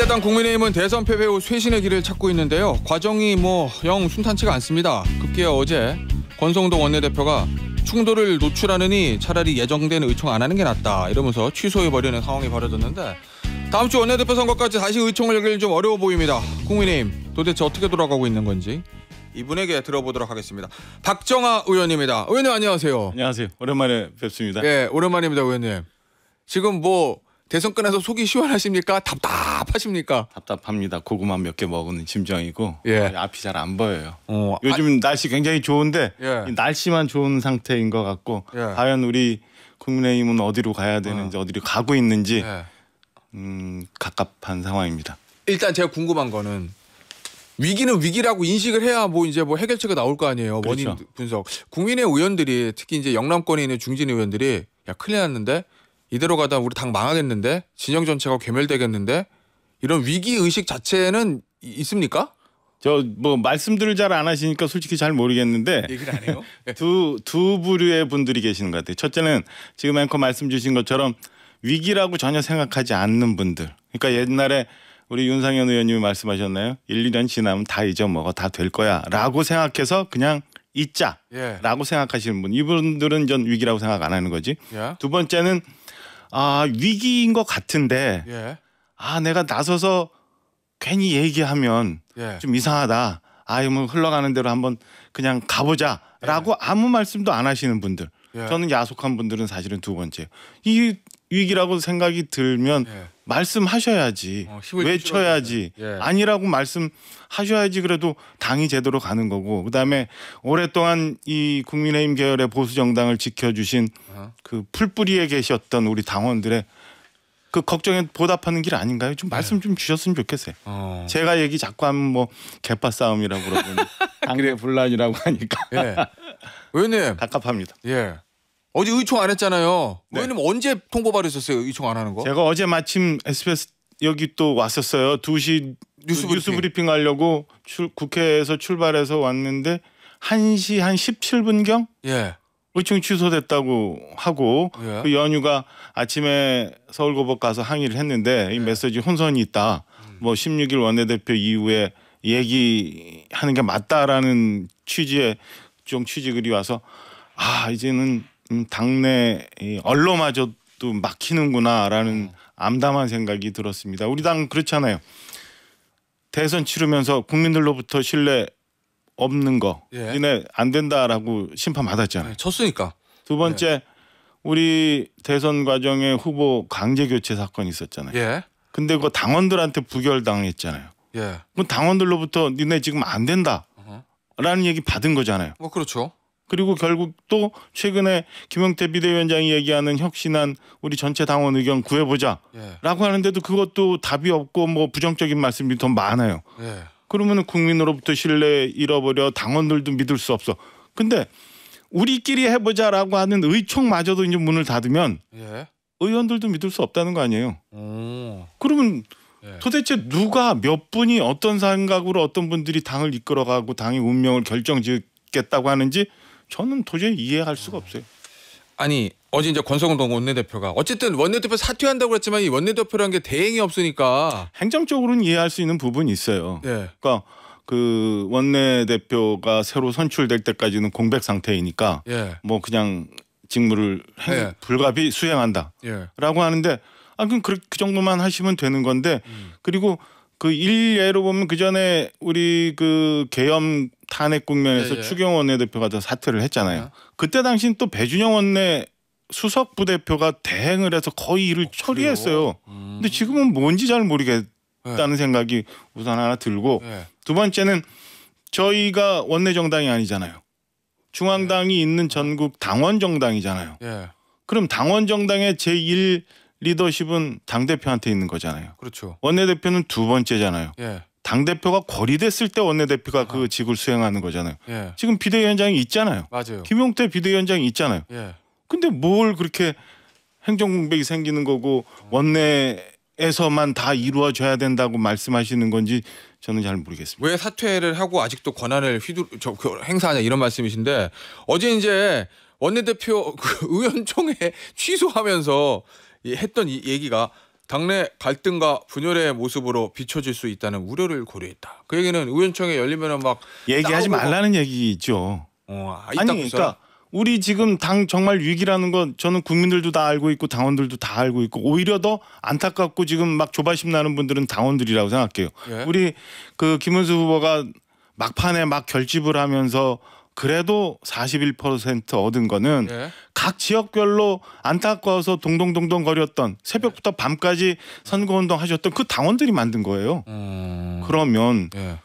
야당 국민의힘은 대선 패배 후 쇄신의 길을 찾고 있는데요. 과정이 영 순탄치가 않습니다. 급기야 어제 권성동 원내대표가 충돌을 노출하느니 차라리 예정된 의총 안 하는 게 낫다 이러면서 취소해버리는 상황이 벌어졌는데 다음 주 원내대표 선거까지 다시 의총을 열기는 좀 어려워 보입니다. 국민의힘 도대체 어떻게 돌아가고 있는 건지 이분에게 들어보도록 하겠습니다. 박정아 의원입니다. 의원님 안녕하세요. 안녕하세요. 오랜만에 뵙습니다. 예, 오랜만입니다 의원님. 지금 대선 끝나서 속이 시원하십니까? 답답하십니까? 답답합니다. 고구마 몇 개 먹는 심정이고 예. 앞이 잘 안 보여요. 요즘 날씨 굉장히 좋은데 예. 이 날씨만 좋은 상태인 것 같고 예. 과연 우리 국민의힘은 어디로 가야 되는지 어디로 가고 있는지 예. 갑갑한 상황입니다. 일단 제가 궁금한 거는 위기는 위기라고 인식을 해야 이제 해결책이 나올 거 아니에요. 그렇죠. 원인 분석. 국민의 의원들이 특히 이제 영남권에 있는 중진 의원들이 야 큰일 났는데 이대로 가다 우리 당 망하겠는데 진영 전체가 괴멸되겠는데 이런 위기 의식 자체는 있습니까? 저 말씀들을 잘 안 하시니까 솔직히 잘 모르겠는데 얘기를 안 해요? 두 부류의 분들이 계시는 것 같아요. 첫째는 지금 앵커 말씀 주신 것처럼 위기라고 전혀 생각하지 않는 분들. 그러니까 옛날에 우리 윤상현 의원님이 말씀하셨나요? 1, 2년 지나면 다 잊어먹어 다 될 거야 라고 생각해서 그냥 잊자라고 생각하시는 분. 이분들은 전 위기라고 생각 안 하는 거지. 예. 두 번째는 위기인 것 같은데 예. 내가 나서서 괜히 얘기하면 예. 좀 이상하다. 흘러가는 대로 한번 그냥 가보자라고 아무 말씀도 안 하시는 분들. 예. 저는 야속한 분들은 사실은 두 번째. 이 위기라고 생각이 들면 말씀하셔야지. 힘을 외쳐야지. 아니라고 말씀하셔야지 그래도 당이 제대로 가는 거고. 그다음에 오랫동안 이 국민의힘 계열의 보수 정당을 지켜주신 그 풀뿌리에 계셨던 우리 당원들의 그 걱정에 보답하는 길 아닌가요? 좀 말씀 좀 주셨으면 좋겠어요. 제가 얘기 자꾸 하면 개파 싸움이라고 그러고 당내 분란이라고 하니까. 예. 의원님. 갑갑합니다. 예. 어제 의총 안 했잖아요. 네. 의원님 언제 통보 받으셨어요? 의총 안 하는 거? 제가 어제 마침 SBS 여기 또 왔었어요. 2시 뉴스 브리핑 하려고 국회에서 출발해서 왔는데 1시 한 17분경 예. 의총이 취소됐다고 하고 예. 그 연휴가 아침에 서울고법 가서 항의를 했는데 이 메시지 혼선이 있다. 16일 원내대표 이후에 얘기하는 게 맞다라는 취지의 좀 취지글이 와서 이제는 당내 언론마저도 막히는구나라는 암담한 생각이 들었습니다. 우리 당 그렇잖아요. 대선 치르면서 국민들로부터 신뢰 없는 거 니네 안 된다라고 심판 받았잖아요. 쳤으니까. 두 번째 우리 대선 과정에 후보 강제 교체 사건이 있었잖아요. 예. 근데 그 당원들한테 부결당했잖아요. 예. 그럼 당원들로부터 니네 지금 안 된다라는 얘기 받은 거잖아요. 그렇죠. 그리고 결국 또 최근에 김용태 비대위원장이 얘기하는 혁신안 우리 전체 당원 의견 구해보자라고 하는데도 그것도 답이 없고 부정적인 말씀이 더 많아요. 예. 그러면 국민으로부터 신뢰 잃어버려 당원들도 믿을 수 없어. 근데 우리끼리 해보자라고 하는 의총마저도 이제 문을 닫으면 의원들도 믿을 수 없다는 거 아니에요. 그러면 도대체 누가 몇 분이 어떤 생각으로 어떤 분들이 당을 이끌어가고 당의 운명을 결정짓겠다고 하는지 저는 도저히 이해할 수가 없어요. 아니 어제 이제 권성동 원내대표가 어쨌든 원내대표 사퇴한다고 그랬지만 이 원내대표라는 게 대행이 없으니까 행정적으로는 이해할 수 있는 부분이 있어요. 그러니까 그 원내대표가 새로 선출될 때까지는 공백 상태이니까 그냥 직무를 불가비 수행한다라고 하는데 그럼 그 정도만 하시면 되는 건데 그리고 그 일례로 보면 그 전에 우리 그 계엄 탄핵 국면에서 추경호 원내대표가 더 사퇴를 했잖아요. 그때 당시는 또 배준영 원내 수석 부대표가 대행을 해서 거의 일을 처리했어요. 근데 지금은 뭔지 잘 모르겠다는 생각이 우선 하나 들고 두 번째는 저희가 원내 정당이 아니잖아요. 중앙당이 있는 전국 당원 정당이잖아요. 그럼 당원 정당의 제1 리더십은 당대표한테 있는 거잖아요. 그렇죠. 원내대표는 두 번째잖아요. 당대표가 거리됐을 때 원내대표가 그 직을 수행하는 거잖아요. 지금 비대위원장이 있잖아요. 맞아요. 김용태 비대위원장이 있잖아요. 근데 뭘 그렇게 행정공백이 생기는 거고 원내에서만 다 이루어져야 된다고 말씀하시는 건지 저는 잘 모르겠습니다. 왜 사퇴를 하고 아직도 권한을 행사하냐 이런 말씀이신데 어제 이제 원내대표 의원총회 취소하면서 했던 이 얘기가 당내 갈등과 분열의 모습으로 비춰질 수 있다는 우려를 고려했다. 그 얘기는 의원총회 열리면은 막 얘기하지 말라는 얘기죠. 아니 그러니까 우리 지금 당 정말 위기라는 건 저는 국민들도 다 알고 있고 당원들도 다 알고 있고 오히려 더 안타깝고 지금 막 조바심 나는 분들은 당원들이라고 생각해요. 예? 우리 그 김은수 후보가 막판에 막 결집을 하면서 그래도 41% 얻은 거는 예? 각 지역별로 안타까워서 동동동동 거렸던 새벽부터 밤까지 선거운동 하셨던 그 당원들이 만든 거예요. 그러면 예.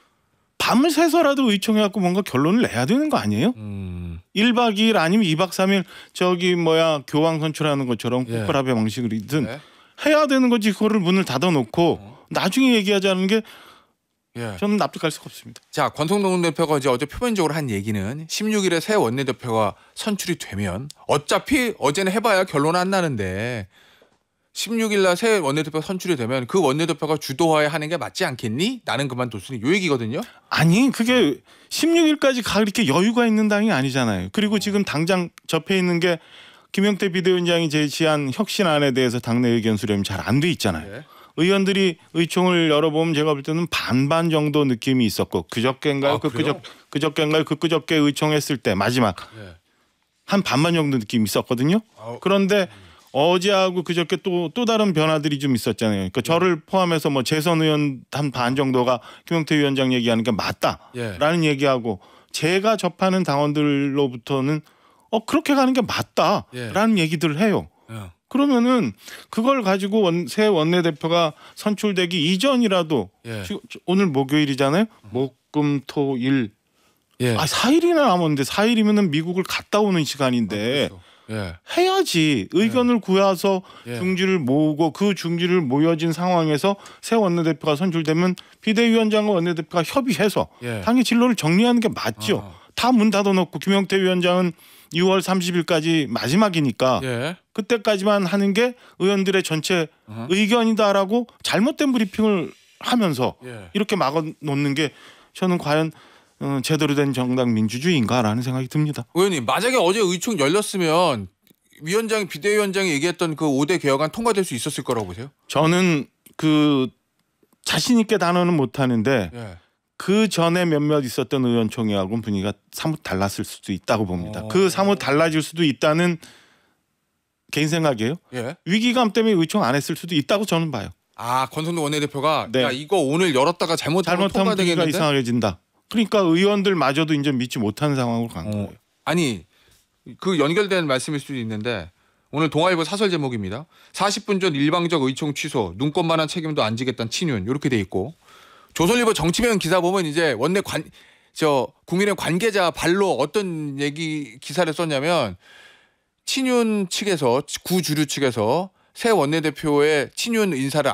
밤을 새서라도 의총해 갖고 뭔가 결론을 내야 되는 거 아니에요? 1박 2일 아니면 2박 3일 저기 교황 선출하는 것처럼 국가합의 방식이든 예? 해야 되는 거지. 그거를 문을 닫아놓고 나중에 얘기하자는 게 저는 납득할 수가 없습니다. 자, 권성동 대표가 이제 어제 표면적으로 한 얘기는 16일에 새 원내대표가 선출이 되면 어차피 어제는 해봐야 결론 안 나는데 16일 날 새 원내대표 선출이 되면 그 원내대표가 주도하에 하는 게 맞지 않겠니? 나는 그만뒀으니 요 얘기거든요. 아니 그게 16일까지 그렇게 여유가 있는 당이 아니잖아요. 그리고 지금 당장 접해 있는 게 김용태 비대위원장이 제시한 혁신안에 대해서 당내 의견 수렴이 잘 안 돼 있잖아요. 네. 의원들이 의총을 열어보면 제가 볼 때는 반반 정도 느낌이 있었고 그저께인가요? 그저께인가요? 그저께 의총했을 때 마지막 한 반반 정도 느낌이 있었거든요. 그런데 어제하고 그저께 또 다른 변화들이 좀 있었잖아요. 그러니까 저를 포함해서 재선 의원 한 반 정도가 김용태 위원장 얘기하는 게 맞다라는 얘기하고 제가 접하는 당원들로부터는 그렇게 가는 게 맞다라는 얘기들을 해요. 그러면은 그걸 가지고 새 원내대표가 선출되기 이전이라도 오늘 목요일이잖아요. 목금토일 4일이나 남았는데 4일이면은 미국을 갔다 오는 시간인데 해야지. 의견을 구해서 중지를 모으고 그 중지를 모여진 상황에서 새 원내대표가 선출되면 비대위원장과 원내대표가 협의해서 당의 진로를 정리하는 게 맞죠. 다 문 닫아놓고 김용태 위원장은 6월 30일까지 마지막이니까 그때까지만 하는 게 의원들의 전체 의견이다라고 잘못된 브리핑을 하면서 이렇게 막아놓는 게 저는 과연 제대로 된 정당 민주주의인가라는 생각이 듭니다. 의원님 만약에 어제 의총 열렸으면 위원장이 비대위원장이 얘기했던 그 5대 개혁안 통과될 수 있었을 거라고 보세요? 저는 그 자신 있게 단언은 못하는데 그 전에 몇몇 있었던 의원총회하고는 분위기가 사뭇 달랐을 수도 있다고 봅니다. 그 사뭇 달라질 수도 있다는 개인 생각이에요. 위기감 때문에 의총 안 했을 수도 있다고 저는 봐요. 권성동 원내대표가 야 이거 오늘 열었다가 잘못하면 분위기가 이상해진다. 그러니까 의원들마저도 이제 믿지 못하는 상황으로 간 거예요. 아니 그 연결된 말씀일 수도 있는데 오늘 동아일보 사설 제목입니다. 40분 전 일방적 의총 취소, 눈꽃만한 책임도 안 지겠다는 친윤 이렇게 돼 있고 조선일보 정치면 기사 보면 이제 국민의 관계자 발로 어떤 기사를 썼냐면 친윤 측에서 구주류 측에서 새 원내대표의 친윤 인사를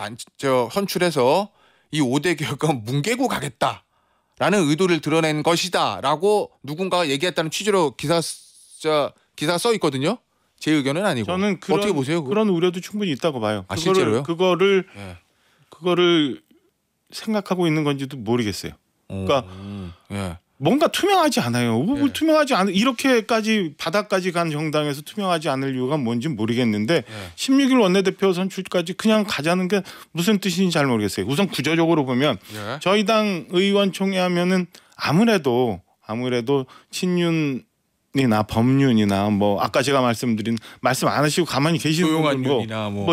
선출해서 이 5대 개혁안 뭉개고 가겠다라는 의도를 드러낸 것이다라고 누군가가 얘기했다는 취지로 기사 써 있거든요. 제 의견은 아니고. 저는 어떻게 보세요? 그런 우려도 충분히 있다고 봐요. 실제로요? 그거를 생각하고 있는 건지도 모르겠어요. 그러니까 뭔가 투명하지 않아요. 투명하지 않은 이렇게까지 바닥까지 간 정당에서 투명하지 않을 이유가 뭔지 모르겠는데 16일 원내대표 선출까지 그냥 가자는 게 무슨 뜻인지 잘 모르겠어요. 우선 구조적으로 보면 저희 당 의원총회 하면은 아무래도 친윤이나 법륜이나 아까 제가 말씀 안 하시고 가만히 계시는 분들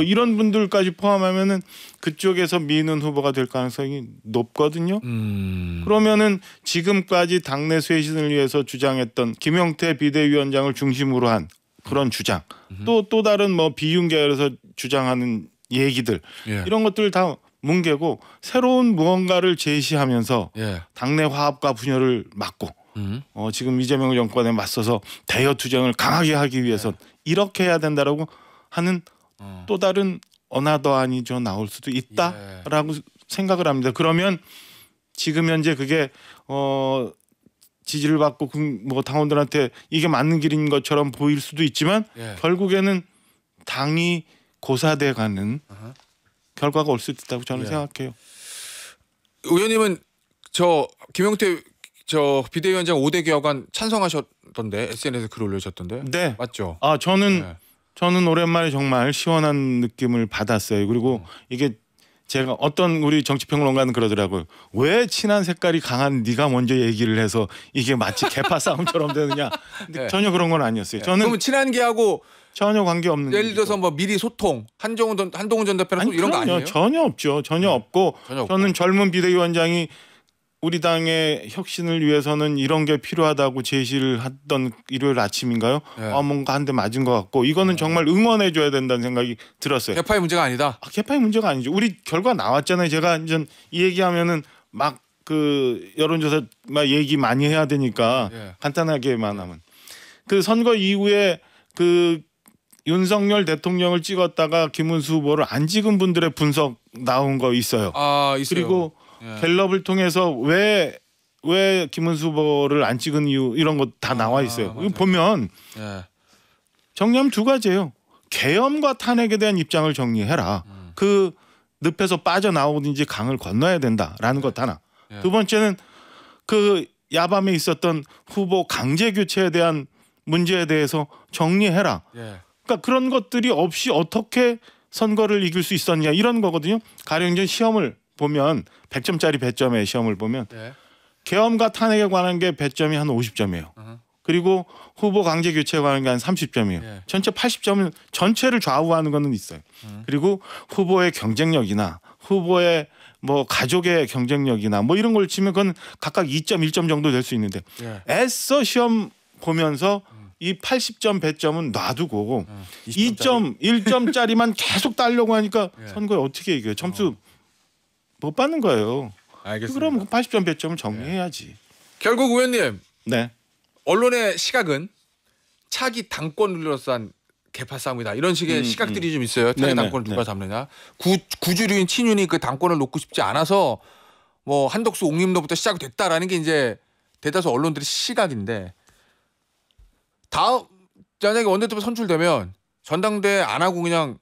이런 분들까지 포함하면은 그쪽에서 미는 후보가 될 가능성이 높거든요. 그러면은 지금까지 당내 쇄신을 위해서 주장했던 김용태 비대위원장을 중심으로 한 그런 주장, 또 다른 비윤 계열에서 주장하는 얘기들 이런 것들 다 뭉개고 새로운 무언가를 제시하면서 당내 화합과 분열을 막고 지금 이재명 정권에 맞서서 대여 투쟁을 강하게 하기 위해서 이렇게 해야 된다라고 하는 또 다른 어나더안이 나올 수도 있다라고 생각을 합니다. 그러면 지금 현재 그게 지지를 받고 당원들한테 이게 맞는 길인 것처럼 보일 수도 있지만 결국에는 당이 고사돼 가는 결과가 올 수도 있다고 저는 생각해요. 의원님은 김용태 비대위원장 5대 개혁안 찬성하셨던데 SNS에 글 올려주셨던데. 네. 맞죠? 저는 저는 오랜만에 정말 시원한 느낌을 받았어요. 그리고 이게 제가 어떤 우리 정치평론가는 그러더라고요. 왜 친한 색깔이 강한 네가 먼저 얘기를 해서 이게 마치 개파 싸움처럼 되느냐. 근데 전혀 그런 건 아니었어요. 저는 그러면 친한 게하고 전혀 관계 없는. 예를 들어서 뭐 미리 소통, 한동훈 전 대표랑 아니, 이런 거 아니에요? 전혀 없죠. 전혀 없고 저는 젊은 비대위원장이 우리 당의 혁신을 위해서는 이런 게 필요하다고 제시를 했던 일요일 아침인가요? 뭔가 한 대 맞은 것 같고 이거는 정말 응원해줘야 된다는 생각이 들었어요. 개파의 문제가 아니다. 개파의 문제가 아니죠. 우리 결과 나왔잖아요. 제가 이제 이 얘기하면은 막 그 여론조사 막 얘기 많이 해야 되니까 간단하게만 하면 그 선거 이후에 그 윤석열 대통령을 찍었다가 김문수 후보를 안 찍은 분들의 분석 나온 거 있어요. 있어요. 그리고 갤럽을 통해서 왜 김문수 후보를 안 찍은 이유 이런 거 다 나와 있어요. 이거 보면 정리하면 두 가지예요. 계엄과 탄핵에 대한 입장을 정리해라. 그 늪에서 빠져나오든지 강을 건너야 된다라는 것 하나. 두 번째는 그 야밤에 있었던 후보 강제 교체에 대한 문제에 대해서 정리해라. 그러니까 그런 것들이 없이 어떻게 선거를 이길 수 있었냐 이런 거거든요. 가령 이제 시험을 보면 100점짜리 배점의 시험을 보면 계엄과 탄핵에 관한 게 배점이 한 50점이에요. 그리고 후보 강제 교체에 관한 게 한 30점이에요. 전체 80점은 전체를 좌우하는 거는 있어요. 그리고 후보의 경쟁력이나 후보의 뭐 가족의 경쟁력이나 뭐 이런 걸 치면 그건 각각 2점, 1점 정도 될 수 있는데 애써 시험 보면서 이 80점 배점은 놔두고 2점, 1점짜리만 계속 따려고 하니까 선거에 어떻게 이겨요? 점수 못 받는 거예요. 알겠습니다. 그럼 80점 배점을 정리해야지. 결국 의원님. 네. 언론의 시각은 차기 당권을 둘러싼 개파 싸움이다. 이런 식의 시각들이 좀 있어요. 차기 당권을 누가 잡느냐. 구주류인 친윤이 그 당권을 놓고 싶지 않아서 뭐 한덕수 옹림로부터 시작됐다라는 게 이제 대다수 언론들의 시각인데 다음 만약에 원내대표 선출되면 전당대회 안 하고 그냥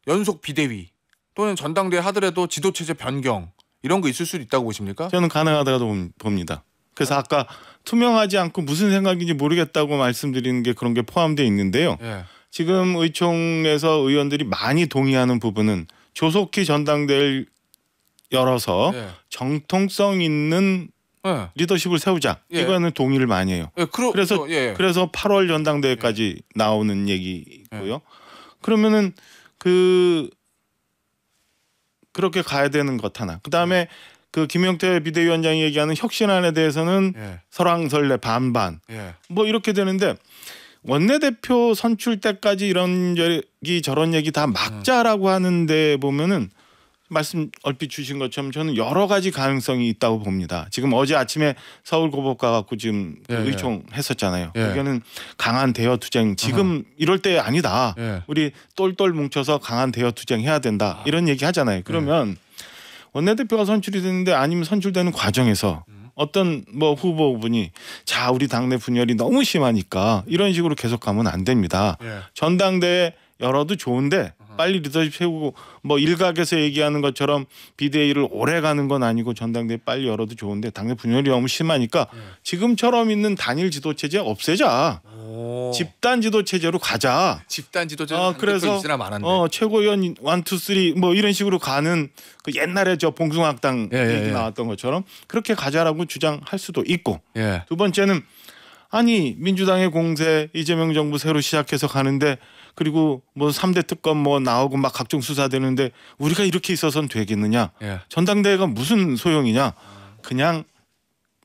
연속 비대위 또는 전당대회 하더라도 지도체제 변경 이런 거 있을 수도 있다고 보십니까? 저는 가능하다고 봅니다. 그래서 아까 투명하지 않고 무슨 생각인지 모르겠다고 말씀드리는 게 그런 게 포함되어 있는데요. 지금 의총에서 의원들이 많이 동의하는 부분은 조속히 전당대회를 열어서 정통성 있는 리더십을 세우자. 이거는 동의를 많이 해요. 그래서 8월 전당대회까지 나오는 얘기고요. 그러면은 그렇게 가야 되는 것 하나. 그다음에 그 김영태 비대위원장이 얘기하는 혁신안에 대해서는 설왕설래 반반. 뭐 이렇게 되는데 원내대표 선출 때까지 이런 얘기 저런 얘기 다 막자라고 하는데 보면은 말씀 얼핏 주신 것처럼 저는 여러 가지 가능성이 있다고 봅니다. 지금 어제 아침에 서울 고법 가갖고 지금 의총 했었잖아요. 여기는 강한 대여 투쟁 지금 이럴 때 아니다. 우리 똘똘 뭉쳐서 강한 대여 투쟁 해야 된다. 이런 얘기 하잖아요. 그러면 원내대표가 선출이 되는데 아니면 선출되는 과정에서 어떤 뭐 후보분이 자 우리 당내 분열이 너무 심하니까 이런 식으로 계속 가면 안 됩니다. 전당대회 열어도 좋은데 빨리 리더십 세우고 뭐 일각에서 얘기하는 것처럼 비대위를 오래 가는 건 아니고 전당대회 빨리 열어도 좋은데 당내 분열이 너무 심하니까 지금처럼 있는 단일 지도체제 없애자. 집단 지도체제로 가자. 집단 지도체제 그래서 최고위원 1, 2, 3 뭐 이런 식으로 가는 그 옛날에 저 봉숭아학당 얘기 나왔던 것처럼 그렇게 가자라고 주장할 수도 있고 두 번째는 아니 민주당의 공세 이재명 정부 새로 시작해서 가는데 그리고 뭐 3대 특검 뭐 나오고 막 각종 수사되는데 우리가 이렇게 있어서는 되겠느냐. 전당대회가 무슨 소용이냐. 그냥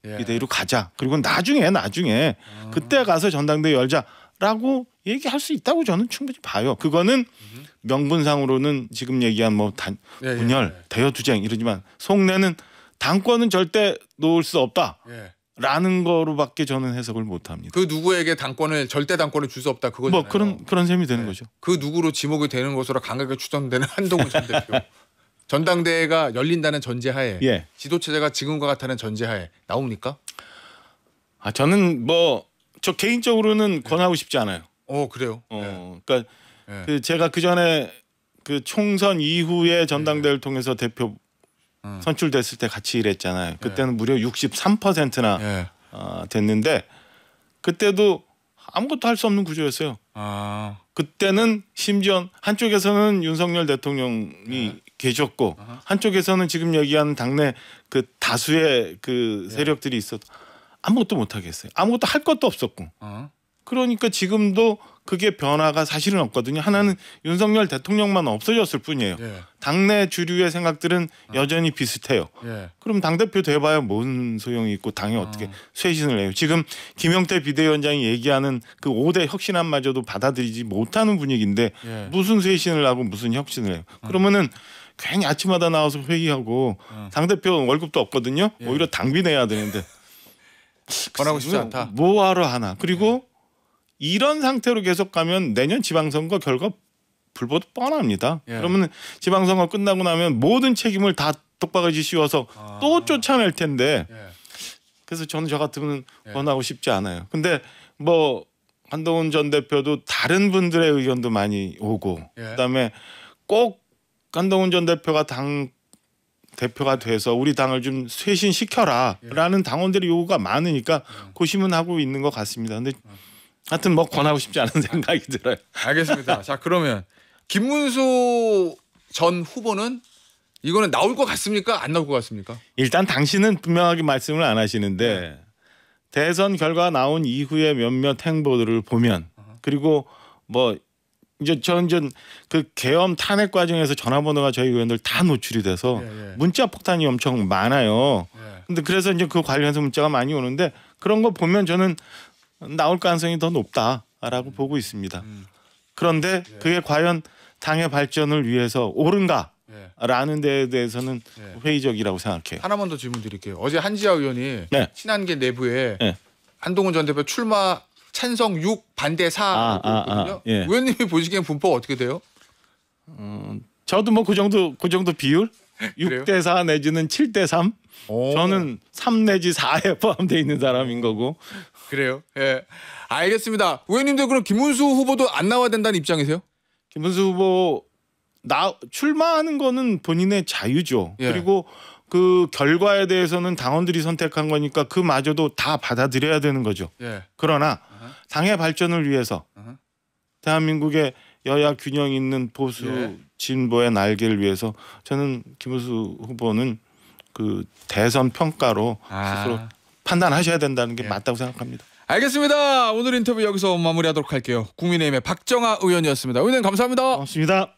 비대위로 가자. 그리고 나중에 그때 가서 전당대회 열자라고 얘기할 수 있다고 저는 충분히 봐요. 그거는 명분상으로는 지금 얘기한 뭐 분열, 대여투쟁 이러지만 속내는 당권은 절대 놓을 수 없다. 라는 거로밖에 저는 해석을 못합니다. 그 누구에게 절대 당권을 줄 수 없다 그거잖아요. 뭐 그런 셈이 되는 거죠. 그 누구로 지목이 되는 것으로 강하게 추정되는 한동훈 전 대표. 전당대회가 열린다는 전제하에 지도체제가 지금과 같다는 전제하에 나옵니까? 저는 저 개인적으로는 권하고 싶지 않아요. 그래요. 그러니까 제가 그 전에 그 총선 이후에 전당대회를 통해서 대표 선출됐을 때 같이 일했잖아요. 그때는 무려 63%나 됐는데 그때도 아무것도 할 수 없는 구조였어요. 그때는 심지어 한쪽에서는 윤석열 대통령이 계셨고 한쪽에서는 지금 얘기하는 당내 그 다수의 그 세력들이 있어도 아무것도 못 하겠어요. 아무것도 할 것도 없었고. 그러니까 지금도 그게 변화가 사실은 없거든요. 하나는 윤석열 대통령만 없어졌을 뿐이에요. 당내 주류의 생각들은 여전히 비슷해요. 그럼 당대표 돼봐야 뭔 소용이 있고 당이 어떻게 쇄신을 해요. 지금 김용태 비대위원장이 얘기하는 그 5대 혁신안마저도 받아들이지 못하는 분위기인데 무슨 쇄신을 하고 무슨 혁신을 해요. 그러면은 괜히 아침마다 나와서 회의하고 당대표 월급도 없거든요. 오히려 당비 내야 되는데 권하고 싶지 않다. 뭐하러 하나. 그리고 이런 상태로 계속 가면 내년 지방선거 결과 불보듯 뻔합니다. 그러면 지방선거 끝나고 나면 모든 책임을 다 똑바가지 씌워서 또 쫓아낼 텐데 그래서 저는 저 같으면 권하고 싶지 않아요. 근데 뭐 한동훈 전 대표도 다른 분들의 의견도 많이 오고 그다음에 꼭 한동훈 전 대표가 당 대표가 돼서 우리 당을 좀 쇄신시켜라라는 당원들의 요구가 많으니까 고심은 하고 있는 것 같습니다. 근데 하여튼 뭐 권하고 싶지 않은 생각이 들어요. 알겠습니다. 자 그러면 김문수 전 후보는 이거는 나올 것 같습니까? 안 나올 것 같습니까? 일단 당신은 분명하게 말씀을 안 하시는데 대선 결과 나온 이후에 몇몇 행보들을 보면 그리고 뭐 이제 전 그 계엄 탄핵 과정에서 전화번호가 저희 의원들 다 노출이 돼서 문자 폭탄이 엄청 많아요. 근데 그래서 이제 그 관련해서 문자가 많이 오는데 그런 거 보면 저는 나올 가능성이 더 높다라고 보고 있습니다. 그런데 그게 과연 당의 발전을 위해서 옳은가라는 데에 대해서는 회의적이라고 생각해요. 하나만 더 질문 드릴게요. 어제 한지아 의원이 친한계 내부에 한동훈 전 대표 출마 찬성 6 반대 4거든요. 의원님이 보시기엔 분포가 어떻게 돼요? 저도 뭐 그 정도 비율 6대 4 내지는 7대 3. 저는 3 내지 4에 포함되어 있는 사람인 거고. 그래요? 예. 알겠습니다. 의원님들 그럼 김문수 후보도 안 나와야 된다는 입장이세요? 김문수 후보 출마하는 거는 본인의 자유죠. 그리고 그 결과에 대해서는 당원들이 선택한 거니까 그마저도 다 받아들여야 되는 거죠. 그러나 당의 발전을 위해서 대한민국의 여야 균형 있는 보수 진보의 날개를 위해서 저는 김문수 후보는 그 대선 평가로 스스로 판단하셔야 된다는 게 맞다고 생각합니다. 알겠습니다. 오늘 인터뷰 여기서 마무리하도록 할게요. 국민의힘의 박정아 의원이었습니다. 의원님 감사합니다. 고맙습니다.